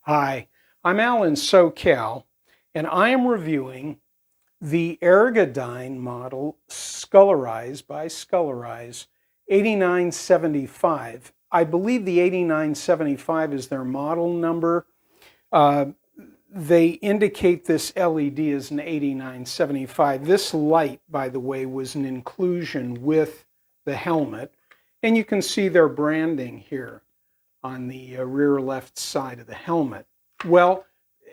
Hi, I'm Alan SoCal, and I am reviewing the Ergodyne model Skullerz by Skullerz 8975. I believe the 8975 is their model number. Uh, they indicate this LED as an 8975. This light, by the way, was an inclusion with the helmet, and you can see their branding here on the rear left side of the helmet. Well,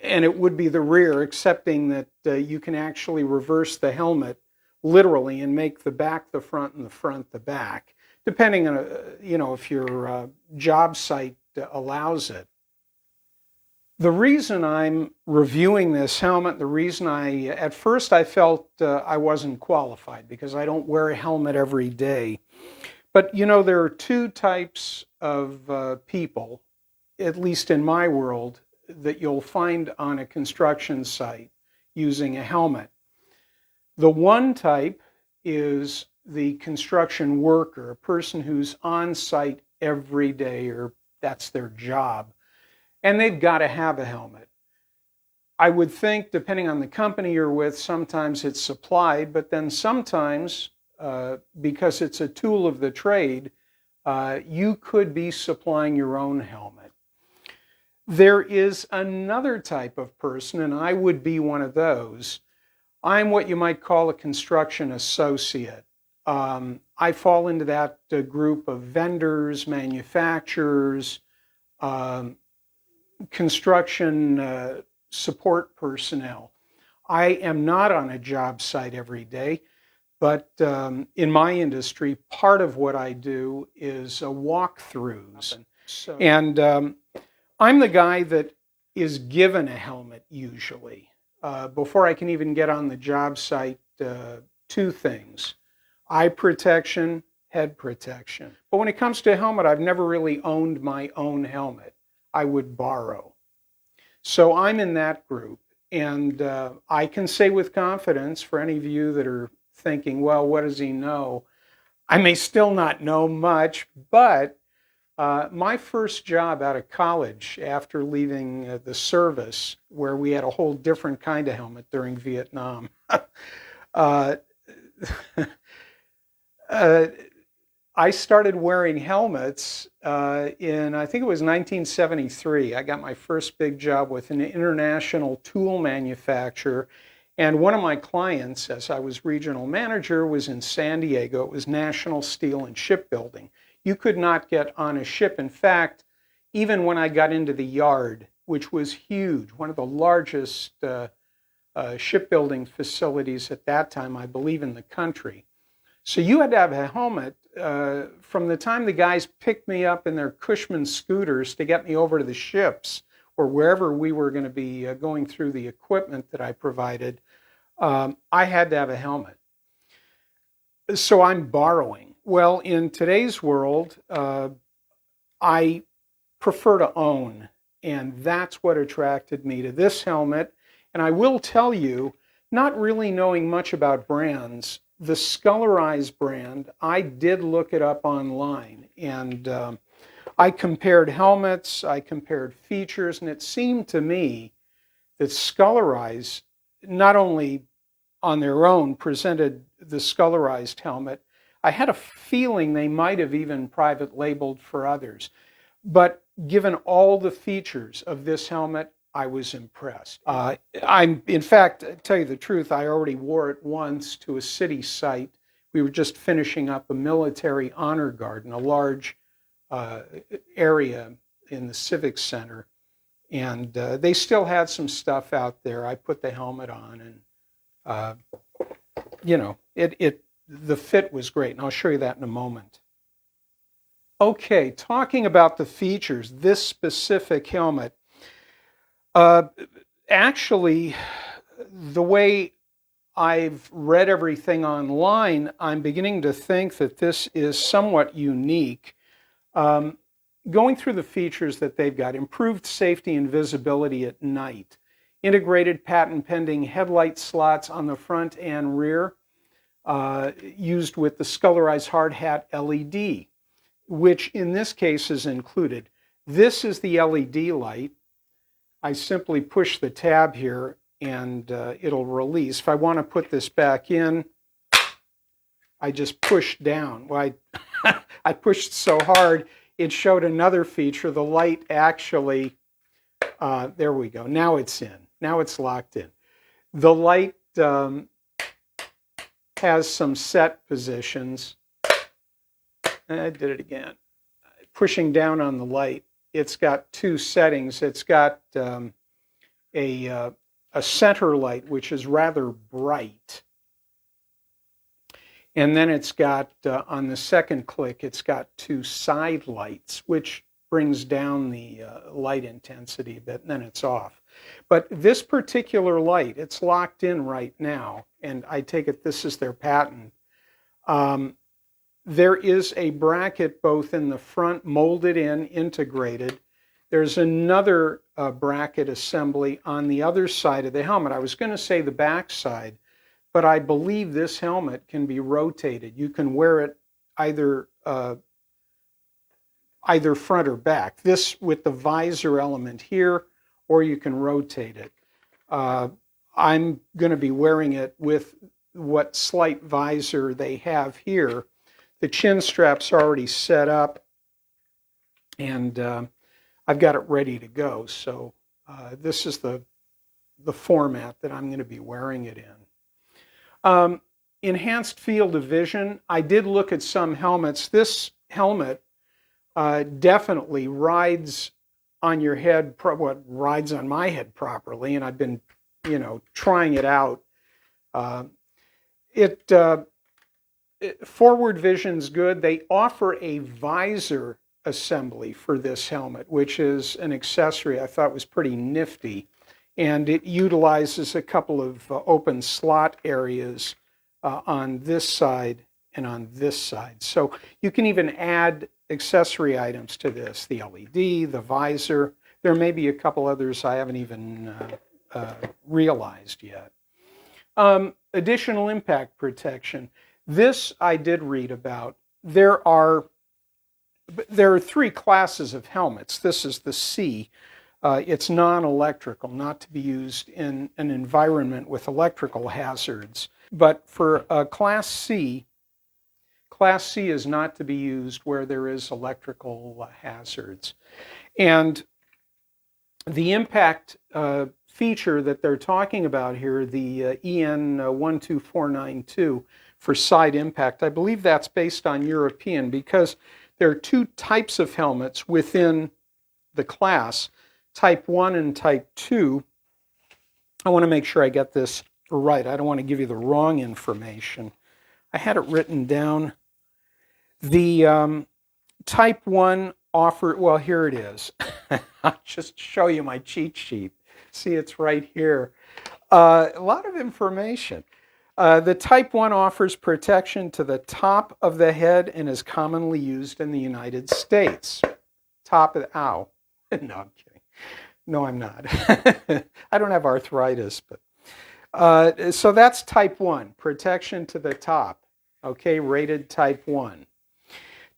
and it would be the rear, excepting that you can actually reverse the helmet literally and make the back the front and the front the back, depending on, if your job site allows it. The reason I'm reviewing this helmet, the reason at first I felt I wasn't qualified because I don't wear a helmet every day. But there are two types of people, at least in my world, that you'll find on a construction site using a helmet. The one type is the construction worker, a person who's on site every day, or that's their job, and they've got to have a helmet. I would think, depending on the company you're with, sometimes it's supplied, but then sometimes, because it's a tool of the trade, you could be supplying your own helmet. There is another type of person, and I would be one of those. I'm what you might call a construction associate. I fall into that group of vendors, manufacturers, construction support personnel. I am not on a job site every day, but in my industry, part of what I do is walkthroughs. And I'm the guy that is given a helmet usually. Before I can even get on the job site, two things: eye protection, head protection. But when it comes to a helmet, I've never really owned my own helmet. I would borrow. So I'm in that group. And I can say with confidence, for any of you that are thinking, well, what does he know? I may still not know much, but my first job out of college after leaving the service, where we had a whole different kind of helmet during Vietnam, I started wearing helmets in, I think it was 1973. I got my first big job with an international tool manufacturer. And one of my clients, as I was regional manager, was in San Diego. It was National Steel and Shipbuilding. You could not get on a ship. In fact, even when I got into the yard, which was huge, one of the largest shipbuilding facilities at that time, I believe, in the country. So you had to have a helmet from the time the guys picked me up in their Cushman scooters to get me over to the ships or wherever we were going to be going through the equipment that I provided. I had to have a helmet. So I'm borrowing. Well, in today's world, I prefer to own, and that's what attracted me to this helmet. And I will tell you, not really knowing much about brands, the Skullerz brand, I did look it up online, and I compared helmets, I compared features, and it seemed to me that Skullerz, not only on their own, presented the Skullerized helmet. I had a feeling they might have even private labeled for others. But given all the features of this helmet, I was impressed. In fact, to tell you the truth, I already wore it once to a city site. We were just finishing up a military honor garden, a large area in the Civic Center. And they still had some stuff out there. I put the helmet on, and the fit was great. And I'll show you that in a moment. Okay, talking about the features, this specific helmet, actually, the way I've read everything online, I'm beginning to think that this is somewhat unique. Going through the features that they've got: improved safety and visibility at night, integrated patent-pending headlight slots on the front and rear, used with the Skullerz hard hat LED, which in this case is included. This is the LED light. I simply push the tab here and it'll release. If I want to put this back in, I just push down. Well, I pushed so hard, it showed another feature. The light actually, there we go. Now it's in. Now it's locked in. The light has some set positions. I did it again. Pushing down on the light, it's got two settings. It's got a center light, which is rather bright. And then it's got, on the second click, it's got two side lights, which brings down the light intensity a bit, and then it's off. But this particular light, it's locked in right now, and I take it this is their patent. There is a bracket both in the front, molded in, integrated. There's another bracket assembly on the other side of the helmet. I was going to say the back side, but I believe this helmet can be rotated. You can wear it either front or back. This with the visor element here, or you can rotate it. I'm going to be wearing it with what slight visor they have here. The chin strap's already set up, and I've got it ready to go. So this is the format that I'm going to be wearing it in. Enhanced field of vision. I did look at some helmets. This helmet definitely rides on your head, rides on my head properly, and I've been, trying it out. Forward vision's good. They offer a visor assembly for this helmet, which is an accessory I thought was pretty nifty. And it utilizes a couple of open slot areas on this side and on this side. So you can even add accessory items to this, the LED, the visor. There may be a couple others I haven't even realized yet. Additional impact protection. This I did read about. There are three classes of helmets. This is the C. It's non-electrical, not to be used in an environment with electrical hazards. But for Class C is not to be used where there is electrical hazards. And the impact feature that they're talking about here, the EN 12492 for side impact, I believe that's based on European, because there are two types of helmets within the class, Type 1 and Type 2. I want to make sure I get this right. I don't want to give you the wrong information. I had it written down. The Type 1 offer, well, here it is. I'll just show you my cheat sheet. See, it's right here. A lot of information. The Type 1 offers protection to the top of the head and is commonly used in the United States. Top of the, ow. No, I'm kidding. No, I'm not. I don't have arthritis, but so that's Type 1, protection to the top. Okay, rated Type 1.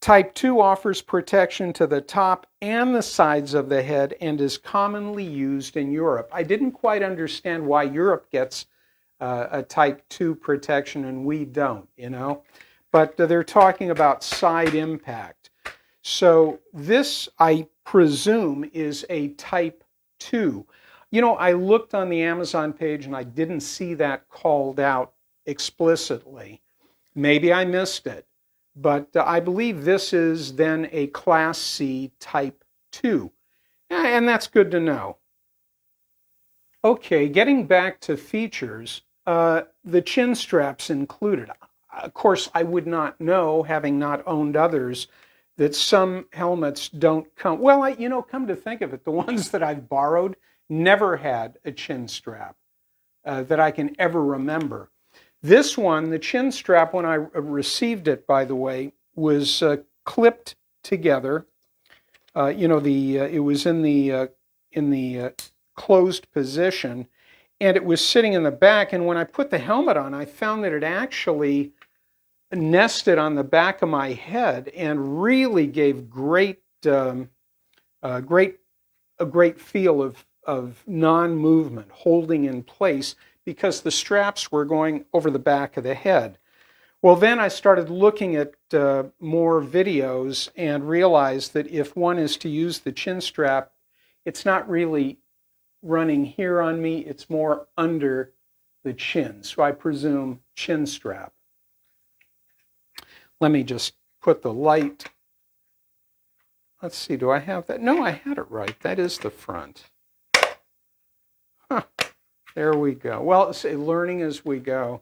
Type 2 offers protection to the top and the sides of the head and is commonly used in Europe. I didn't quite understand why Europe gets a Type 2 protection and we don't, But they're talking about side impact. So this, I presume, is a Type 2. I looked on the Amazon page and I didn't see that called out explicitly. Maybe I missed it. But I believe this is then a Class C Type 2. And that's good to know. Okay, getting back to features, the chin strap's included. Of course, I would not know, having not owned others, that some helmets don't come. Well, come to think of it, the ones that I've borrowed never had a chin strap that I can ever remember. This one, the chin strap, when I received it, by the way, was clipped together. It was in the closed position, and it was sitting in the back. And when I put the helmet on, I found that it actually nested on the back of my head and really gave a great feel of non-movement, holding in place, because the straps were going over the back of the head. Well, then I started looking at more videos and realized that if one is to use the chin strap, it's not really running here on me, it's more under the chin. So I presume chin strap. Let me just put the light. Let's see, do I have that? No, I had it right. That is the front. Huh. There we go. Well, it's learning as we go.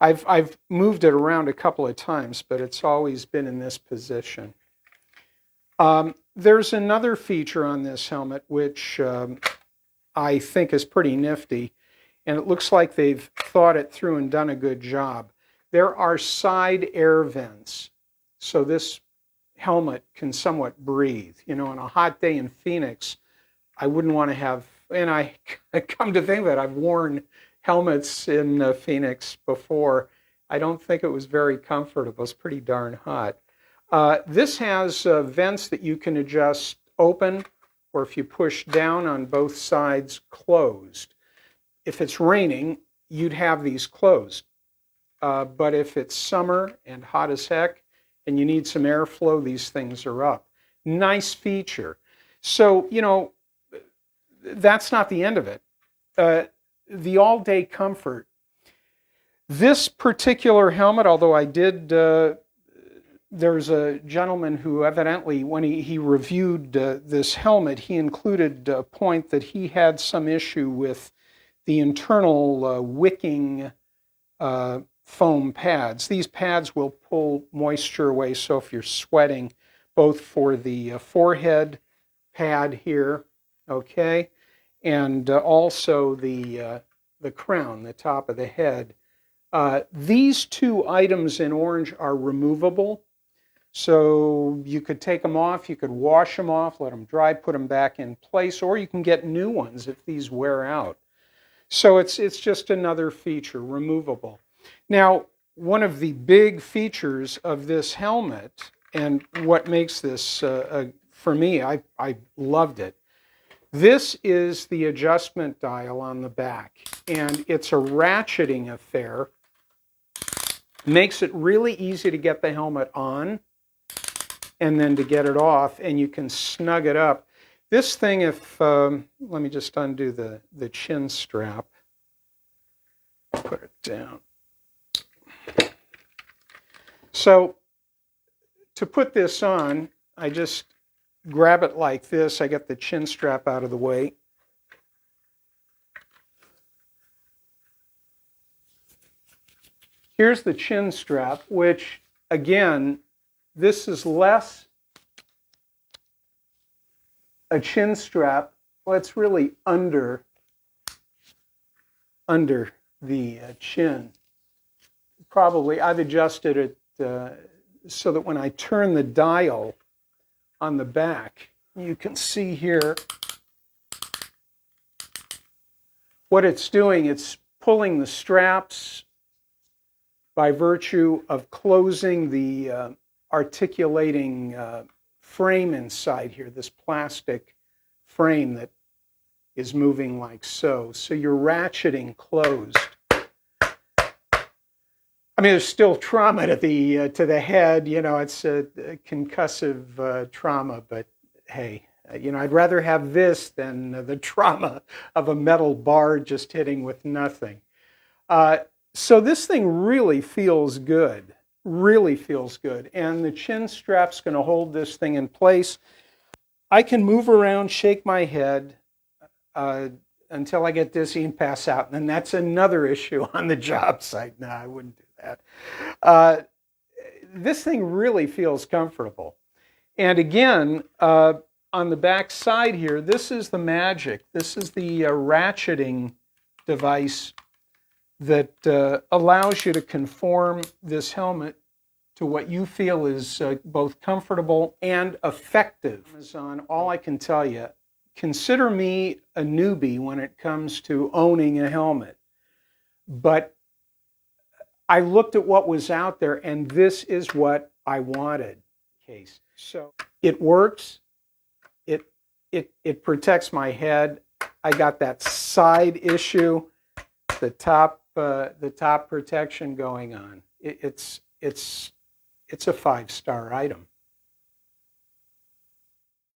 I've moved it around a couple of times, but it's always been in this position. There's another feature on this helmet which I think is pretty nifty, and it looks like they've thought it through and done a good job. There are side air vents, so this helmet can somewhat breathe. You know, on a hot day in Phoenix, I wouldn't want to have, and I come to think that I've worn helmets in Phoenix before. I don't think it was very comfortable. It's pretty darn hot. This has vents that you can adjust open, or if you push down on both sides, closed. If it's raining, you'd have these closed. But if it's summer and hot as heck and you need some airflow, these things are up. Nice feature. So, you know, that's not the end of it. The all-day comfort. This particular helmet, although I did, there's a gentleman who evidently, when he reviewed this helmet, he included a point that he had some issue with the internal wicking foam pads. These pads will pull moisture away, so if you're sweating, both for the forehead pad here, okay, and also the crown, the top of the head. These two items in orange are removable, so you could take them off, you could wash them off, let them dry, put them back in place, or you can get new ones if these wear out. So it's just another feature, removable. Now, one of the big features of this helmet, and what makes this, for me, I loved it. This is the adjustment dial on the back, and it's a ratcheting affair. Makes it really easy to get the helmet on and then to get it off, and you can snug it up. This thing, if, let me just undo the chin strap, put it down. So to put this on, I just grab it like this. I get the chin strap out of the way. Here's the chin strap, which, again, this is less a chin strap. Well, it's really under the chin. Probably, I've adjusted it so that when I turn the dial on the back, you can see here what it's doing. It's pulling the straps by virtue of closing the articulating frame inside here, this plastic frame that is moving like so. So you're ratcheting closed. I mean, there's still trauma to the head, you know, it's a concussive trauma, but hey, you know, I'd rather have this than the trauma of a metal bar just hitting with nothing. So this thing really feels good, and the chin strap's going to hold this thing in place. I can move around, shake my head until I get dizzy and pass out, and then that's another issue on the job site. No, I wouldn't do that. This thing really feels comfortable. And again, on the back side here, this is the magic. This is the ratcheting device that allows you to conform this helmet to what you feel is both comfortable and effective. Amazon, all I can tell you, consider me a newbie when it comes to owning a helmet. But I looked at what was out there, and this is what I wanted. So it works. It protects my head. I got that side issue, the top protection going on. It's a 5-star item.